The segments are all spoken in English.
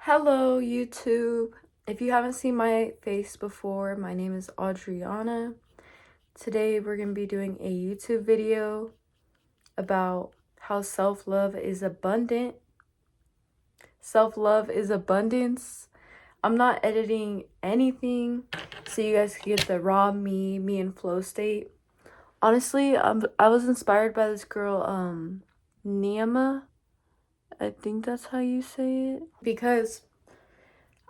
Hello, YouTube. If you haven't seen my face before, my name is Audriana. Today, we're going to be doing a YouTube video about how self-love is abundant. Self-love is abundance. I'm not editing anything, so you guys can get the raw me in flow state. Honestly, I was inspired by this girl, Niyama. I think that's how you say it. Because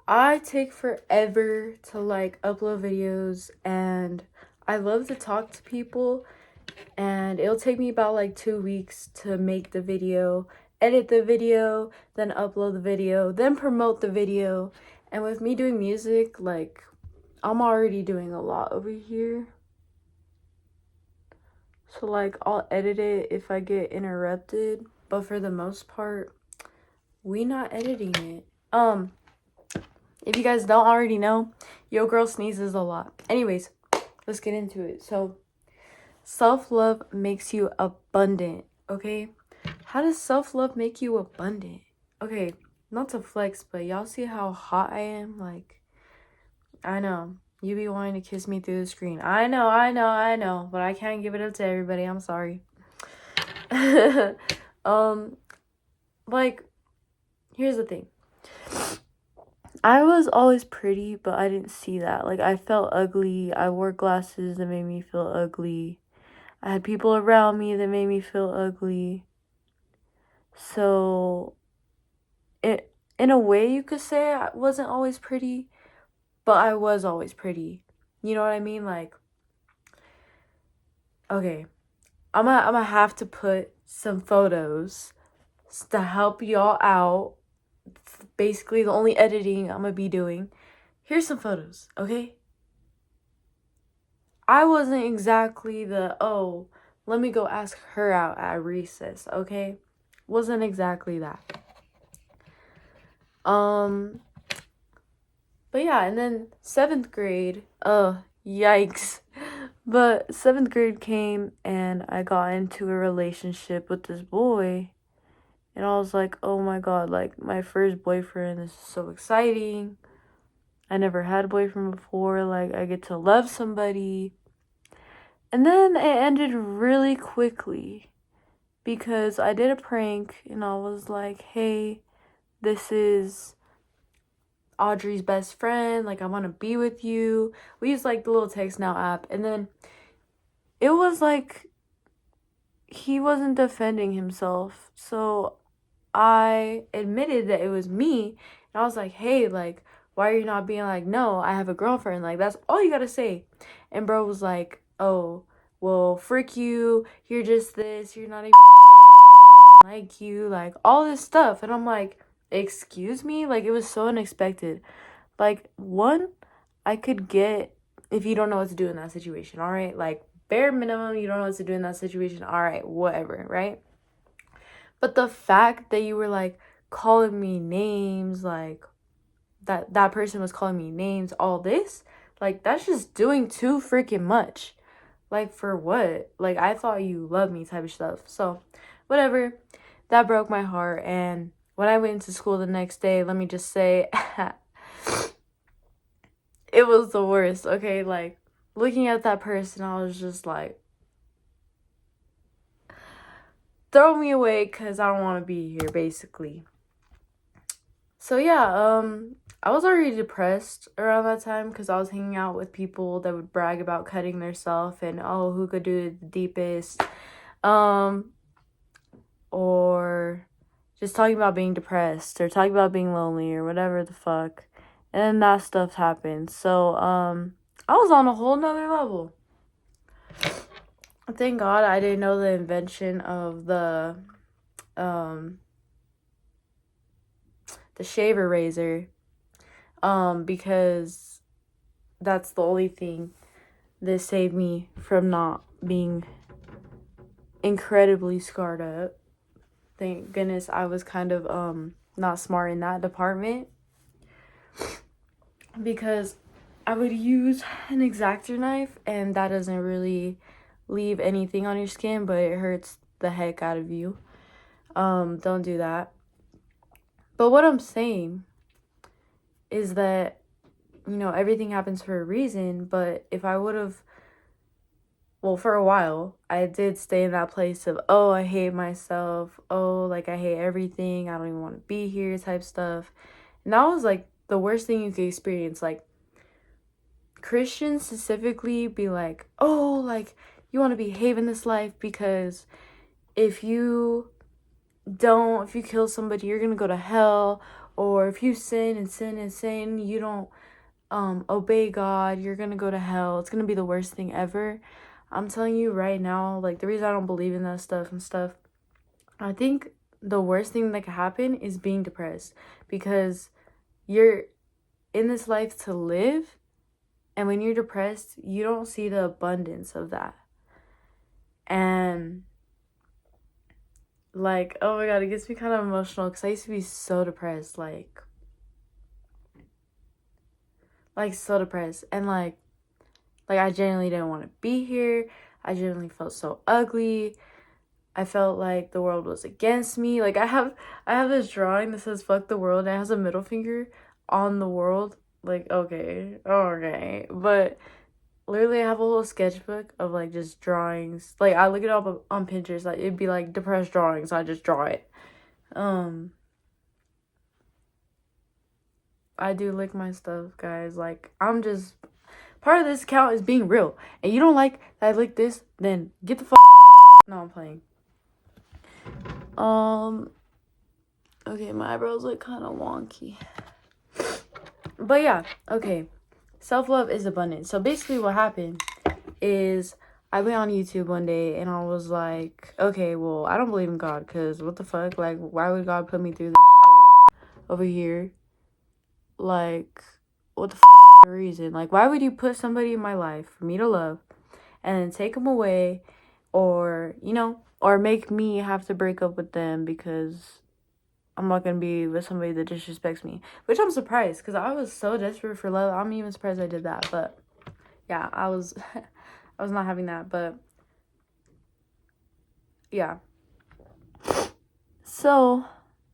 I take forever to upload videos, and I love to talk to people, and it'll take me about 2 weeks to make the video, edit the video, then upload the video, then promote the video. And with me doing music, I'm already doing a lot over here. So I'll edit it if I get interrupted, but for the most part, we not editing it. If you guys don't already know, yo girl sneezes a lot. Anyways, let's get into it. So, self-love makes you abundant, okay? How does self-love make you abundant? Okay, not to flex, but y'all see how hot I am? I know. You be wanting to kiss me through the screen. I know. But I can't give it up to everybody. I'm sorry. Here's the thing. I was always pretty, but I didn't see that. I felt ugly. I wore glasses that made me feel ugly. I had people around me that made me feel ugly. So, in a way, you could say I wasn't always pretty, but I was always pretty. You know what I mean? Okay, I'm gonna have to put some photos to help y'all out. It's basically the only editing I'm gonna be doing. Here's some photos, okay? I wasn't exactly let me go ask her out at recess, okay? Wasn't exactly that. But yeah, and then 7th grade, yikes. But 7th grade came and I got into a relationship with this boy. And I was like, oh my god, my first boyfriend, this is so exciting. I never had a boyfriend before. I get to love somebody. And then it ended really quickly because I did a prank and I was like, hey, this is Audrey's best friend. I want to be with you. We use the little Text Now app. And then it was he wasn't defending himself. So I admitted that it was me. And I was like, hey, why are you not being no, I have a girlfriend? That's all you gotta say. And bro was like, oh, well, frick you. You're just this. You're not even shit. I don't like you. All this stuff. And I'm like, excuse me? It was so unexpected. One, I could get if you don't know what to do in that situation, all right? Bare minimum, you don't know what to do in that situation. All right, whatever, right? But the fact that you were calling me names, that person was calling me names, all this, that's just doing too freaking much. For what? I thought you loved me type of stuff. So, whatever. That broke my heart. And when I went into school the next day, let me just say, it was the worst, okay? Looking at that person, I was just throw me away because I don't want to be here, basically. So, yeah, I was already depressed around that time because I was hanging out with people that would brag about cutting themselves and, oh, who could do it the deepest, or just talking about being depressed or talking about being lonely or whatever the fuck. And then that stuff happened. So, I was on a whole nother level. Thank God I didn't know the invention of the shaver razor, because that's the only thing that saved me from not being incredibly scarred up. Thank goodness I was kind of not smart in that department, because I would use an X-Acto knife and that doesn't really leave anything on your skin, but it hurts the heck out of you. Don't do that. But what I'm saying is that, you know, everything happens for a reason. But if I would have, well, for a while, I did stay in that place of, oh, I hate myself. Oh, like, I hate everything. I don't even want to be here type stuff. And that was, like, the worst thing you could experience. Like, Christians specifically be like, oh, like, you want to behave in this life because if you kill somebody, you're going to go to hell. Or if you sin and sin and sin, you don't obey God, you're going to go to hell. It's going to be the worst thing ever. I'm telling you right now, like, the reason I don't believe in that stuff, I think the worst thing that could happen is being depressed, because you're in this life to live, and when you're depressed, you don't see the abundance of that. And, like, oh my God, it gets me kind of emotional, because I used to be so depressed, like so depressed, and like I genuinely didn't want to be here. I genuinely felt so ugly. I felt like the world was against me. Like, I have this drawing that says fuck the world, and it has a middle finger on the world. Like, okay. But literally I have a whole sketchbook of like just drawings. Like, I look it up on Pinterest. Like, it'd be like depressed drawings. I just draw it. I do lick my stuff, guys. Like, I'm just, part of this account is being real. And you don't like that I lick this, then get the fuck. No, I'm playing. Okay, my eyebrows look kind of wonky. But yeah, okay. Self-love is abundant. So basically what happened is I went on YouTube one day and I was like, okay, well, I don't believe in God, because what the fuck? Like, why would God put me through this shit over here? Like, what the fuck is the reason? Like, why would you put somebody in my life for me to love and then take them away, or, you know, or make me have to break up with them because I'm not going to be with somebody that disrespects me? Which I'm surprised, because I was so desperate for love. I'm even surprised I did that. But yeah, I was I was not having that. But yeah. So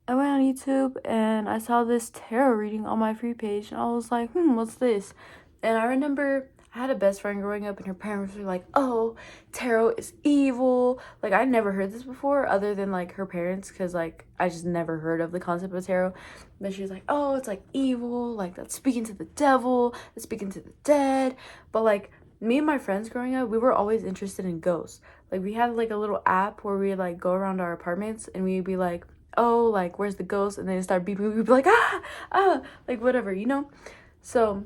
I went on YouTube and I saw this tarot reading on my free page, and I was like, what's this? And I remember I had a best friend growing up, and her parents were like, oh, tarot is evil. Like, I never heard this before other than like her parents, because like I just never heard of the concept of tarot. But she was like, oh, it's like evil, like that's speaking to the devil, that's speaking to the dead. But like, me and my friends growing up, we were always interested in ghosts. Like, we had like a little app where we like go around our apartments and we'd be like, oh, like, where's the ghost? And then it start beeping. We'd be like, like, whatever, you know? So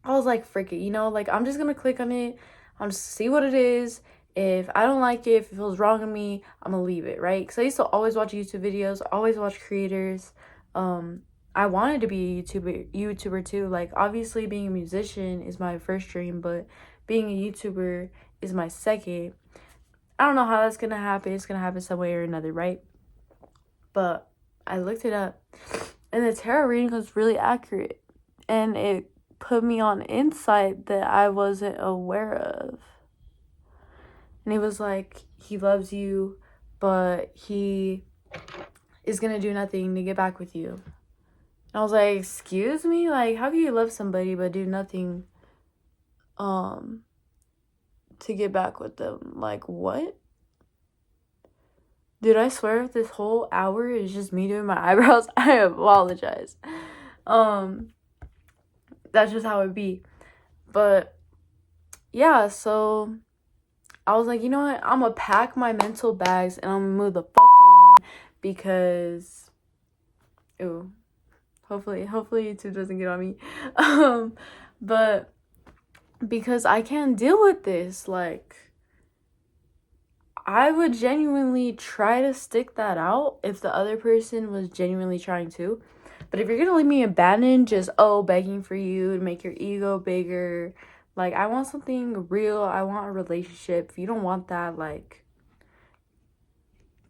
I was like, frick it, you know? Like, I'm just gonna click on it. I'm just see what it is. If I don't like it, if it feels wrong to me, I'm gonna leave it, right? Because I used to always watch YouTube videos, always watch creators. I wanted to be a YouTuber too. Like, obviously being a musician is my first dream, but being a YouTuber is my second. I don't know how that's gonna happen. It's gonna happen some way or another, right? But I looked it up, and the tarot reading was really accurate, and it put me on insight that I wasn't aware of. And it was like, he loves you, but he is gonna do nothing to get back with you. And I was like, excuse me? Like, how can you love somebody but do nothing to get back with them? Like, what? Dude, I swear if this whole hour is just me doing my eyebrows, I apologize. That's just how it be. But yeah, so I was like, you know what? I'm gonna pack my mental bags and I'm gonna move the fuck on, because hopefully YouTube doesn't get on me. But because I can't deal with this. Like, I would genuinely try to stick that out if the other person was genuinely trying to. But if you're gonna leave me abandoned, just begging for you to make your ego bigger, like, I want something real. I want a relationship. If you don't want that, like,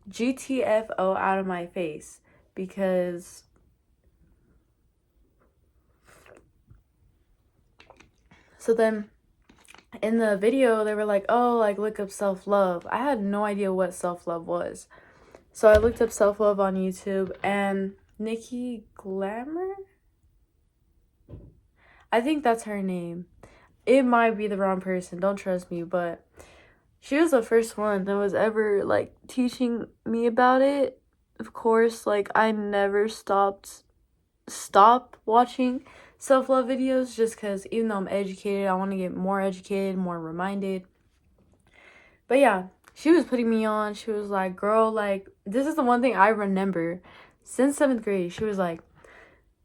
GTFO out of my face. Because so then in the video they were like, oh, like, look up self-love. I had no idea what self-love was. So I looked up self-love on YouTube, and Nikki Glamour, I think that's her name. It might be the wrong person. Don't trust me, but she was the first one that was ever, like, teaching me about it. Of course, like, I never stop watching self-love videos just because even though I'm educated, I want to get more educated, more reminded. But yeah, she was putting me on. She was like, girl, like, this is the one thing I remember since 7th grade. She was like,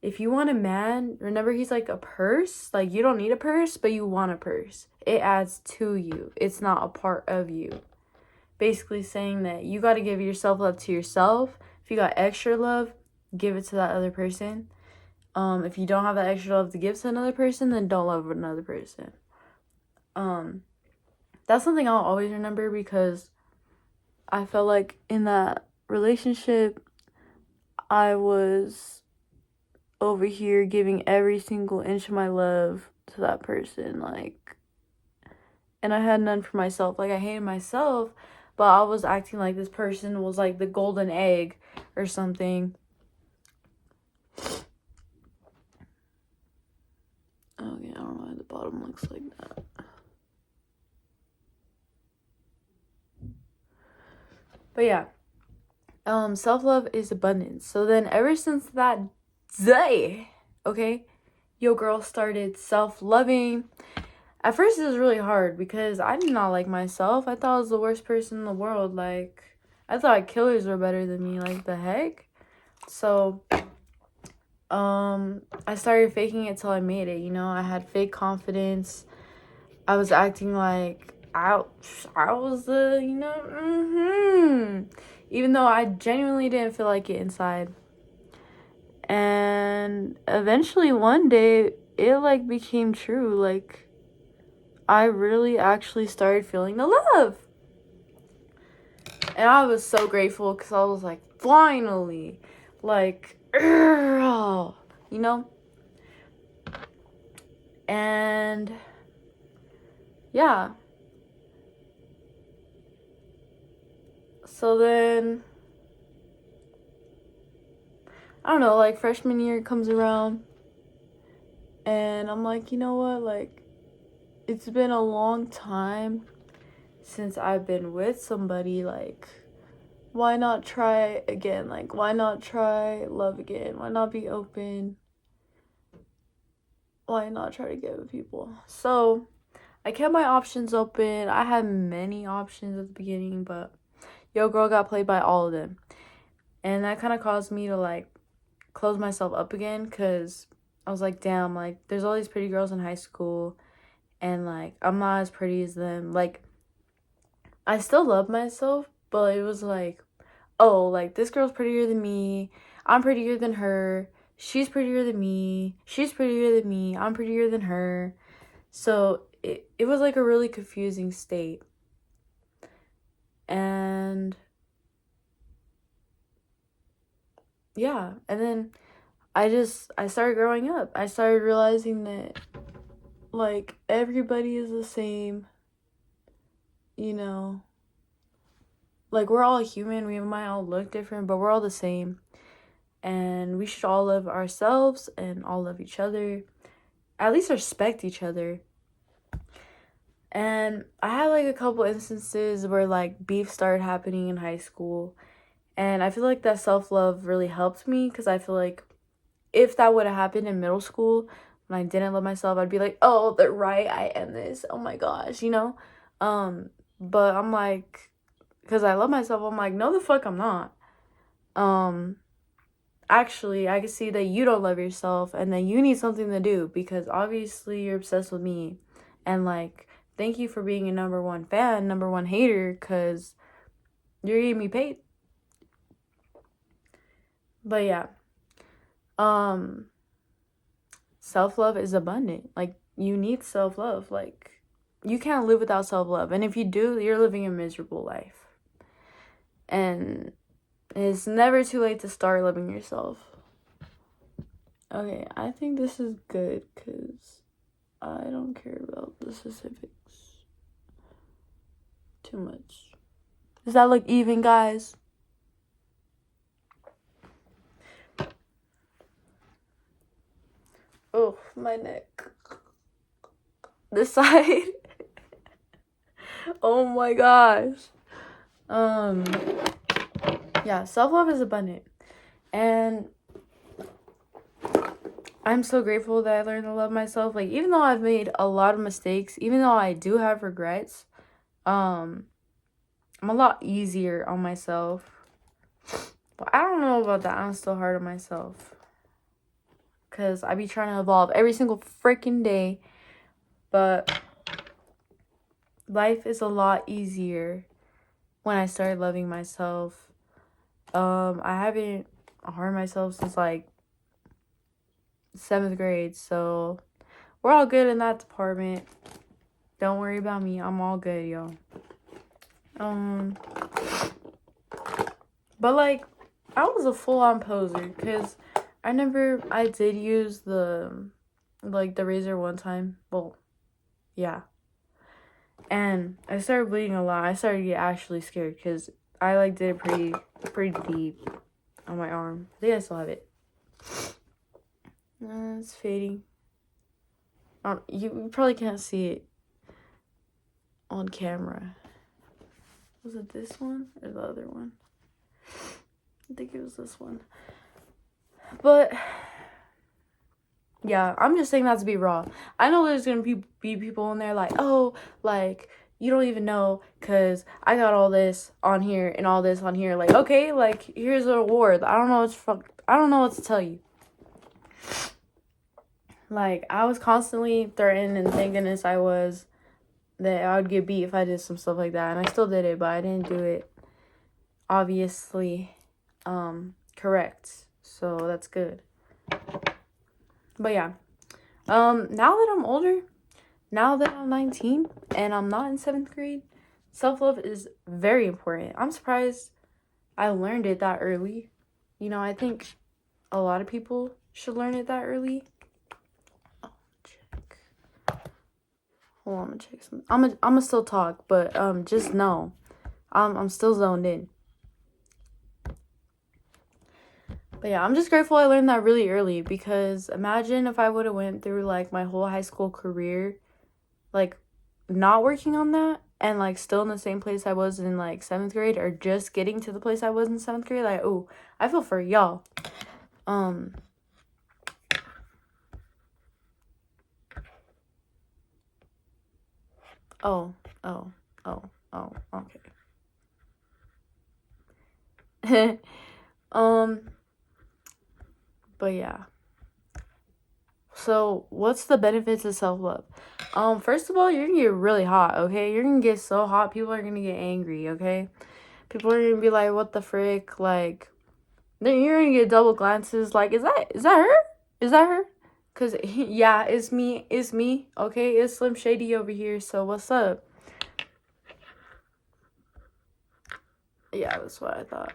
if you want a man, remember he's like a purse. Like, you don't need a purse, but you want a purse. It adds to you. It's not a part of you. Basically saying that you got to give yourself love to yourself. If you got extra love, give it to that other person. If you don't have that extra love to give to another person, then don't love another person. That's something I'll always remember because I felt like in that relationship, I was over here giving every single inch of my love to that person, like, and I had none for myself. Like, I hated myself, but I was acting like this person was like the golden egg or something. Oh yeah, I don't know why the bottom looks like that. But yeah, self-love is abundance. So then ever since that day, okay, your girl started self-loving. At first, it was really hard because I did not like myself. I thought I was the worst person in the world. Like, I thought killers were better than me. Like, the heck? So, I started faking it till I made it, you know? I had fake confidence. I was acting like I was the, you know, even though I genuinely didn't feel like it inside. And eventually, one day, it, like, became true. Like, I really actually started feeling the love. And I was so grateful because I was like, finally. Like, you know? And yeah. So then, I don't know, like, freshman year comes around. And I'm like, you know what? Like, it's been a long time since I've been with somebody. Like, why not try again? Like, why not try love again? Why not be open? Why not try to get with people? So, I kept my options open. I had many options at the beginning, but yo girl got played by all of them. And that kind of caused me to, like, close myself up again because I was like, damn, like, there's all these pretty girls in high school and, like, I'm not as pretty as them. Like, I still love myself, but it was like, oh, like, this girl's prettier than me. I'm prettier than her. She's prettier than me. She's prettier than me. I'm prettier than her. So it was like a really confusing state. And yeah, and then I started growing up. I started realizing that, like, everybody is the same, you know. Like, we're all human. We might all look different, but we're all the same. And we should all love ourselves and all love each other. At least respect each other. And I had, like, a couple instances where, like, beef started happening in high school. And I feel like that self-love really helped me because I feel like if that would have happened in middle school when I didn't love myself, I'd be like, oh, they're right. I am this. Oh, my gosh, you know? But I'm like, because I love myself, I'm like, no, the fuck I'm not. Actually, I can see that you don't love yourself and that you need something to do because obviously you're obsessed with me. And, like, thank you for being a number one fan, number one hater, because you're getting me paid. But yeah, self-love is abundant. Like, you need self-love. Like, you can't live without self-love. And if you do, you're living a miserable life. And it's never too late to start loving yourself. Okay, I think this is good because I don't care about the specifics too much. Does that look even, guys? Oh, my neck. this side. Oh my gosh. Yeah, self-love is abundant. And I'm so grateful that I learned to love myself. Like, even though I've made a lot of mistakes, even though I do have regrets, I'm a lot easier on myself. But I don't know about that. I'm still hard on myself. Because I be trying to evolve every single freaking day. But life is a lot easier when I started loving myself. I haven't harmed myself since like 7th grade, so we're all good in that department. Don't worry about me. I'm all good, y'all. But like, I was a full-on poser because I did use the razor one time. Well, yeah. And I started bleeding a lot. I started to get actually scared because I like did it pretty deep on my arm. I think I still have it. It's fading. You probably can't see it on camera. Was it this one or the other one? I think it was this one. But yeah, I'm just saying that to be raw. I know there's gonna be people in there like, oh, like, you don't even know because I got all this on here and all this on here. Like, okay, like, here's an award. I don't know what to tell you. Like, I was constantly threatened, and thank goodness that I would get beat if I did some stuff like that. And I still did it, but I didn't do it, obviously, correct. So that's good. But yeah, now that I'm older, now that I'm 19 and I'm not in 7th grade, self-love is very important. I'm surprised I learned it that early. You know, I think a lot of people should learn it that early. Hold on, I'm gonna check something. I'm gonna still talk, but just know, I'm still zoned in. But yeah, I'm just grateful I learned that really early, because imagine if I would have went through like my whole high school career, like not working on that and like still in the same place I was in like 7th grade, or just getting to the place I was in 7th grade. Like, oh, I feel for y'all. Okay. But yeah. So, what's the benefits of self-love? First of all, you're gonna get really hot, okay? You're gonna get so hot, people are gonna get angry, okay? People are gonna be like, what the frick? Like, then you're gonna get double glances, like, is that her? Is that her? Because, yeah, it's me, okay? It's Slim Shady over here, so what's up? Yeah, that's what I thought.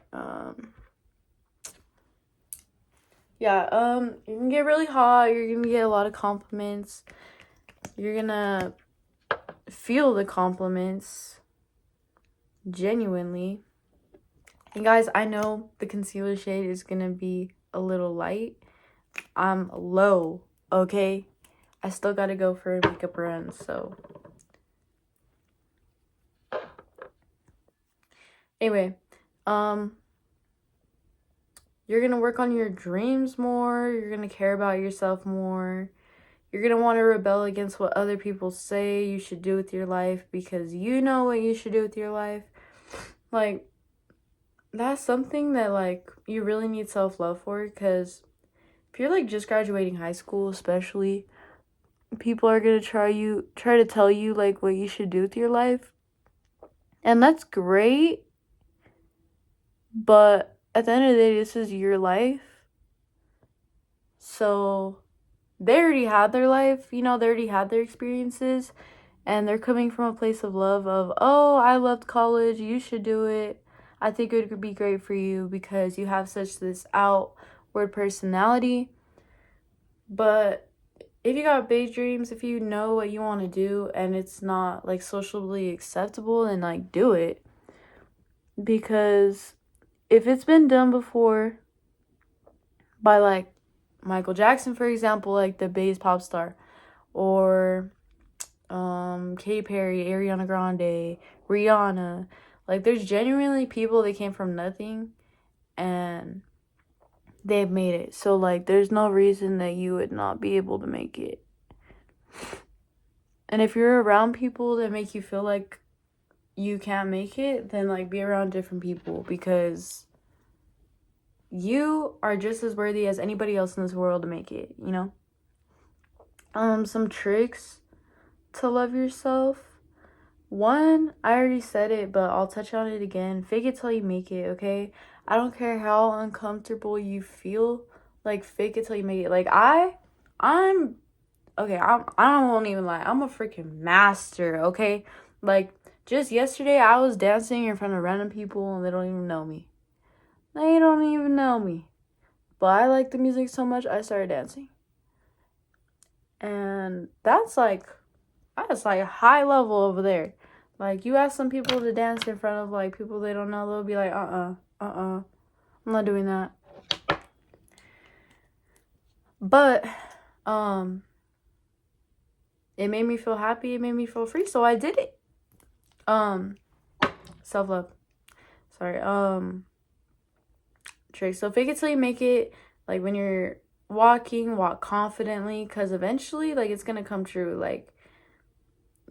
Yeah, you're gonna get really hot, you're gonna get a lot of compliments, you're gonna feel the compliments genuinely. And guys, I know the concealer shade is gonna be a little light. I'm low, okay? I still gotta go for a makeup run, so. Anyway, you're gonna work on your dreams more, you're gonna care about yourself more, you're gonna want to rebel against what other people say you should do with your life, because you know what you should do with your life. Like, that's something that, like, you really need self-love for, because if you're, like, just graduating high school, especially, people are gonna try to tell you, like, what you should do with your life. And that's great, but at the end of the day, this is your life. So they already had their life, you know, they already had their experiences, and they're coming from a place of love of, oh, I loved college, you should do it. I think it would be great for you because you have such this outward personality. But if you got big dreams, if you know what you want to do and it's not like socially acceptable, then like do it. Because if it's been done before by like Michael Jackson, for example, like the biggest pop star, or Katy Perry, Ariana Grande, Rihanna. Like, there's genuinely people that came from nothing and they've made it. So, like, there's no reason that you would not be able to make it. And if you're around people that make you feel like you can't make it, then, like, be around different people, because you are just as worthy as anybody else in this world to make it, you know? Some tricks to love yourself. One, I already said it, but I'll touch on it again. Fake it till you make it, okay? I don't care how uncomfortable you feel. Like, fake it till you make it. Like, I'm okay, I won't even lie. I'm a freaking master, okay? Like, just yesterday, I was dancing in front of random people, and they don't even know me. They don't even know me. But I like the music so much, I started dancing. And that's like high level over there. Like, you ask some people to dance in front of, like, people they don't know, they'll be like, I'm not doing that. But, it made me feel happy, it made me feel free, so I did it. Self-love. Sorry, trick. So fake it till you make it. Like, when you're walking, walk confidently, because eventually, like, it's gonna come true. Like,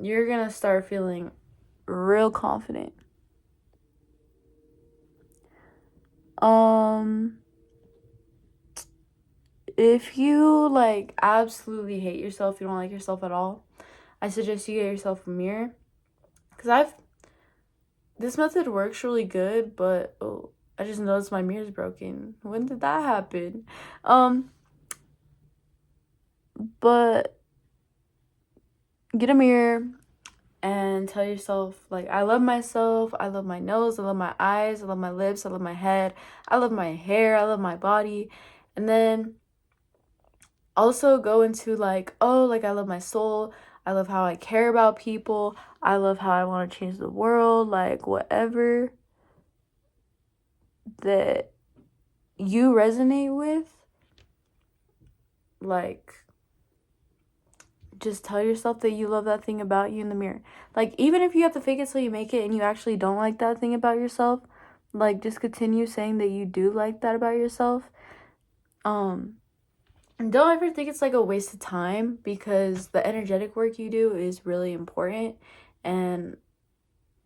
you're gonna start feeling real confident. If you, like, absolutely hate yourself, you don't like yourself at all, I suggest you get yourself a mirror. Because this method works really good, but, I just noticed my mirror's broken. When did that happen? But get a mirror and tell yourself, like, I love myself, I love my nose, I love my eyes, I love my lips, I love my head, I love my hair, I love my body. And then also go into, like, like, I love my soul, I love how I care about people, I love how I want to change the world, like, whatever that you resonate with, like, just tell yourself that you love that thing about you in the mirror. Like, even if you have to fake it till you make it and you actually don't like that thing about yourself, like, just continue saying that you do like that about yourself. And don't ever think it's, like, a waste of time, because the energetic work you do is really important. And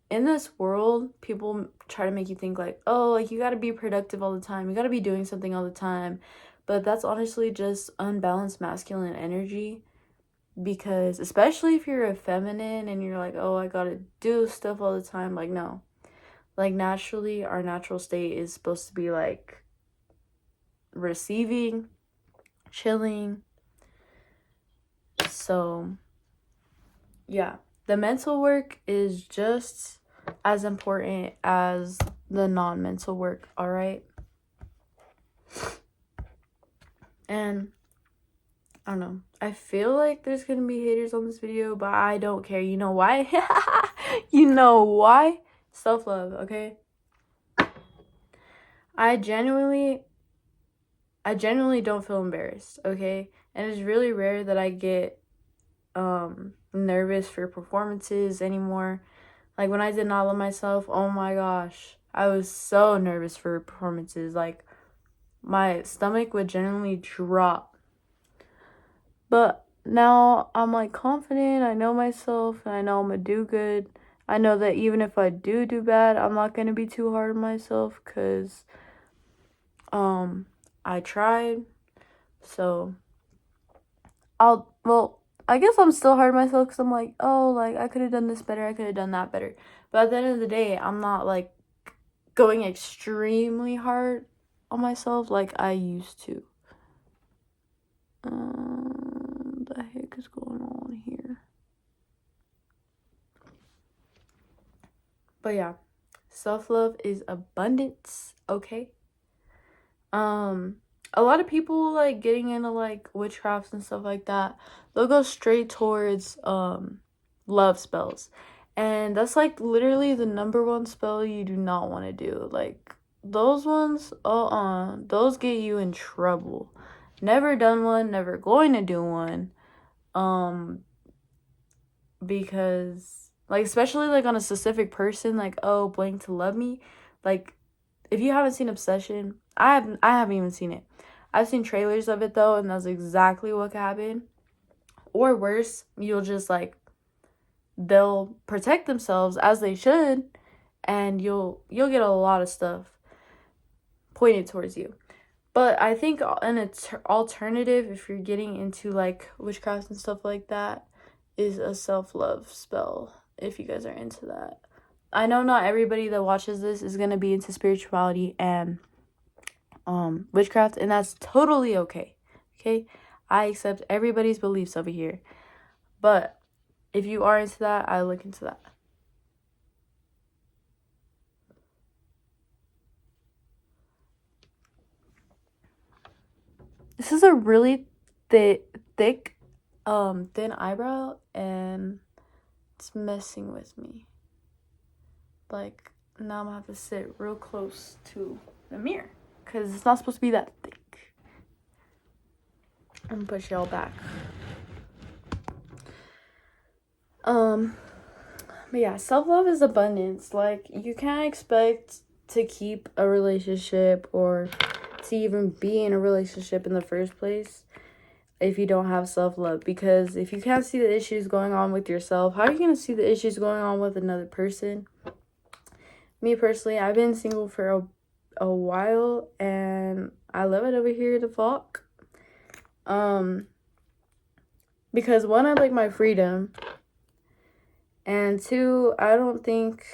in this world, people try to make you think, like, like, you gotta be productive all the time, you gotta be doing something all the time. But that's honestly just unbalanced masculine energy. Because especially if you're a feminine and you're like, I gotta do stuff all the time, like, no. Like, naturally, our natural state is supposed to be, like, receiving, chilling. So, yeah. The mental work is just as important as the non-mental work, alright? And I don't know. I feel like there's gonna be haters on this video, but I don't care. You know why? You know why? Self-love, okay? I genuinely don't feel embarrassed, okay? And it's really rare that I get nervous for performances anymore. Like, when I did Not Love Myself, oh my gosh, I was so nervous for performances. Like, my stomach would genuinely drop. But now I'm, like, confident. I know myself, and I know I'm gonna do good. I know that even if I do bad, I'm not gonna be too hard on myself, because I tried. So I guess I'm still hard on myself, because I'm like, like, I could have done this better, I could have done that better. But at the end of the day, I'm not, like, going extremely hard on myself like I used to. The heck is going on here? But yeah, self-love is abundance, okay? A lot of people, like, getting into, like, witchcrafts and stuff like that, they'll go straight towards love spells. And that's, like, literally the number one spell you do not want to do. Like, those ones, those get you in trouble. Never done one, never going to do one. because, like, especially, like, on a specific person, like, oh, blank to love me. Like, if you haven't seen Obsession, I haven't even seen it. I've seen trailers of it, though, and that's exactly what could happen. Or worse, you'll just, like, they'll protect themselves as they should, and you'll get a lot of stuff pointed towards you. But I think an alternative, if you're getting into, like, witchcraft and stuff like that, is a self-love spell, if you guys are into that. I know not everybody that watches this is going to be into spirituality and witchcraft, and that's totally okay. Okay? I accept everybody's beliefs over here. But if you are into that, I look into that. This is a really thick thin eyebrow, and it's messing with me. Like, now I'm gonna have to sit real close to the mirror because it's not supposed to be that thick. I'm gonna push y'all back. But yeah, self-love is abundance. Like, you can't expect to keep a relationship or to even be in a relationship in the first place if you don't have self-love. Because if you can't see the issues going on with yourself, how are you going to see the issues going on with another person? Me personally, I've been single for a while, and I love it over here to fuck. Because one, I like my freedom, and two, I don't think,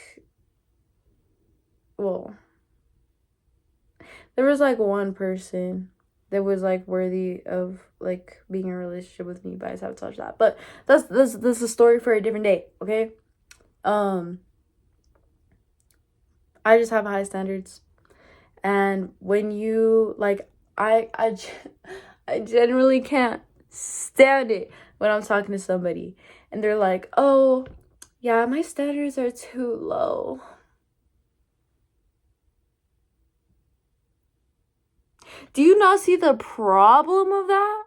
well, there was, like, one person that was, like, worthy of, like, being in a relationship with me, but I just have to touch that. But that's a story for a different day, okay? I just have high standards. And when you, like, I generally can't stand it when I'm talking to somebody and they're like, oh, yeah, my standards are too low. Do you not see the problem of that?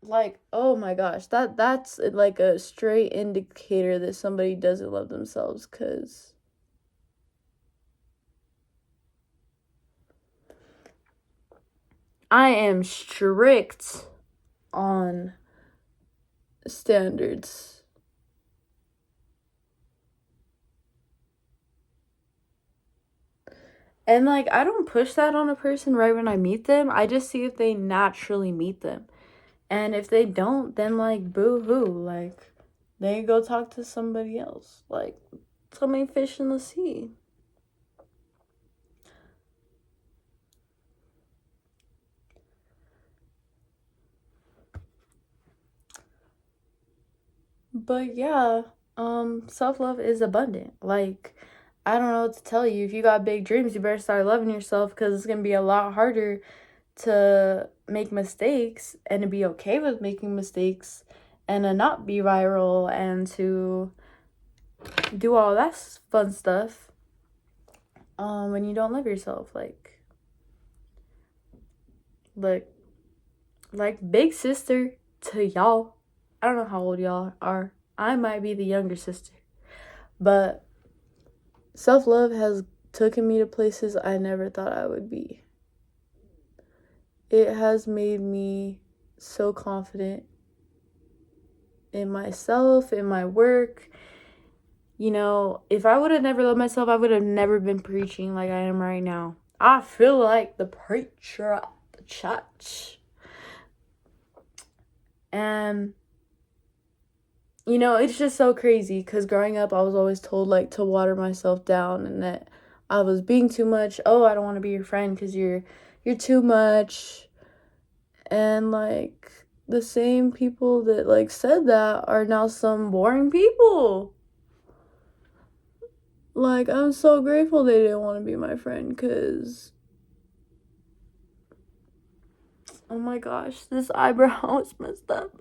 Like, oh my gosh, that's like a straight indicator that somebody doesn't love themselves, because I am strict on standards. And, like, I don't push that on a person right when I meet them. I just see if they naturally meet them. And if they don't, then, like, boo-hoo. Like, they go talk to somebody else. Like, so many fish in the sea. But, yeah, self-love is abundant. Like, I don't know what to tell you. If you got big dreams, you better start loving yourself, because it's going to be a lot harder to make mistakes and to be okay with making mistakes and to not be viral and to do all that fun stuff when you don't love yourself. Like big sister to y'all. I don't know how old y'all are. I might be the younger sister, but self-love has taken me to places I never thought I would be. It has made me so confident in myself, in my work. You know, if I would have never loved myself, I would have never been preaching like I am right now. I feel like the preacher at the church. And, you know, it's just so crazy, because growing up, I was always told, like, to water myself down and that I was being too much. Oh, I don't want to be your friend because you're too much. And, like, the same people that, like, said that are now some boring people. Like, I'm so grateful they didn't want to be my friend, because, oh my gosh, this eyebrow is messed up.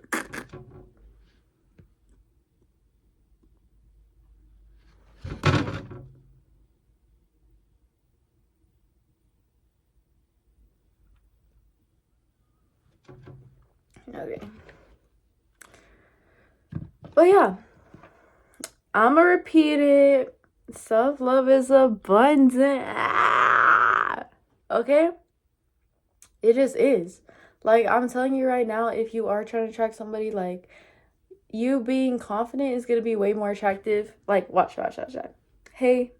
Okay. But yeah, I'ma repeat it. Self-love is abundant. Okay? It just is. Like, I'm telling you right now, if you are trying to attract somebody, like, you being confident is going to be way more attractive. Like, watch. Hey.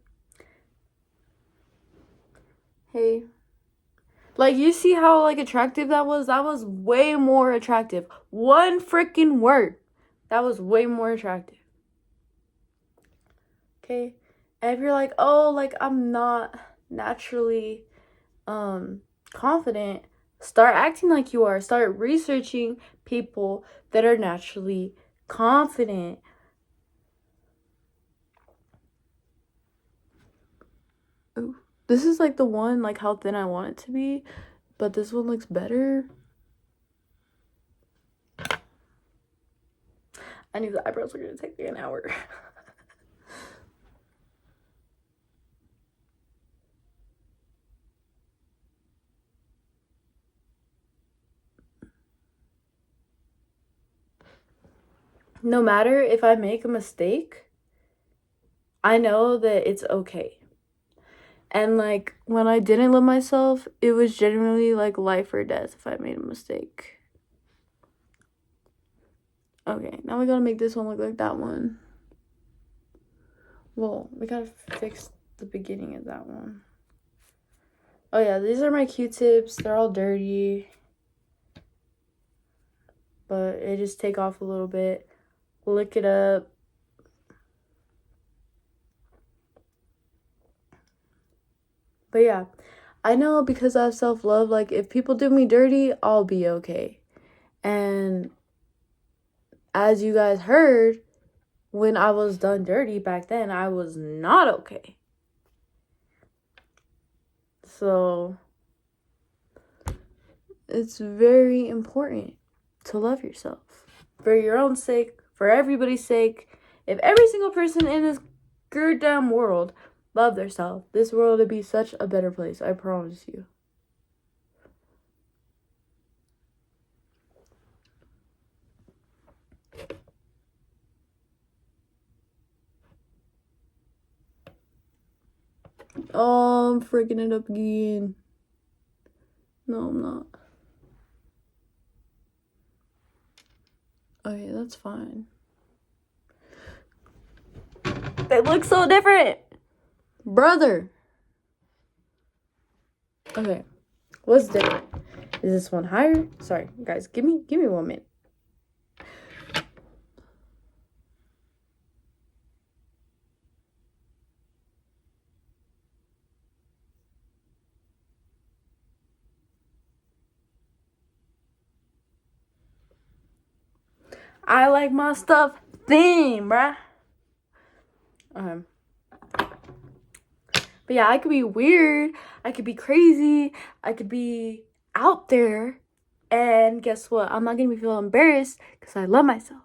Like, you see how, like, attractive that was? That was way more attractive. One freaking word. That was way more attractive. Okay? And if you're like, oh, like, I'm not naturally confident, start acting like you are. Start researching people that are naturally confident. Ooh, this is like the one, like how thin I want it to be, but this one looks better. I knew the eyebrows were gonna take me an hour. No matter if I make a mistake, I know that it's okay. And, like, when I didn't love myself, it was generally, like, life or death if I made a mistake. Okay, now we gotta make this one look like that one. Well, we gotta fix the beginning of that one. Oh, yeah, these are my Q-tips. They're all dirty. But it just take off a little bit. Lick it up. But yeah, I know because I have self-love, like, if people do me dirty, I'll be okay. And as you guys heard, when I was done dirty back then, I was not okay. So it's very important to love yourself. For your own sake, for everybody's sake. If every single person in this goddamn world loved themselves, this world would be such a better place. I promise you. Oh, I'm freaking it up again. No, I'm not. Okay, that's fine. They look so different. Brother. Okay. What's different? Is this one higher? Sorry, guys. Give me 1 minute. I like my stuff thin, bruh. But yeah, I could be weird. I could be crazy. I could be out there. And guess what? I'm not going to be feeling embarrassed because I love myself.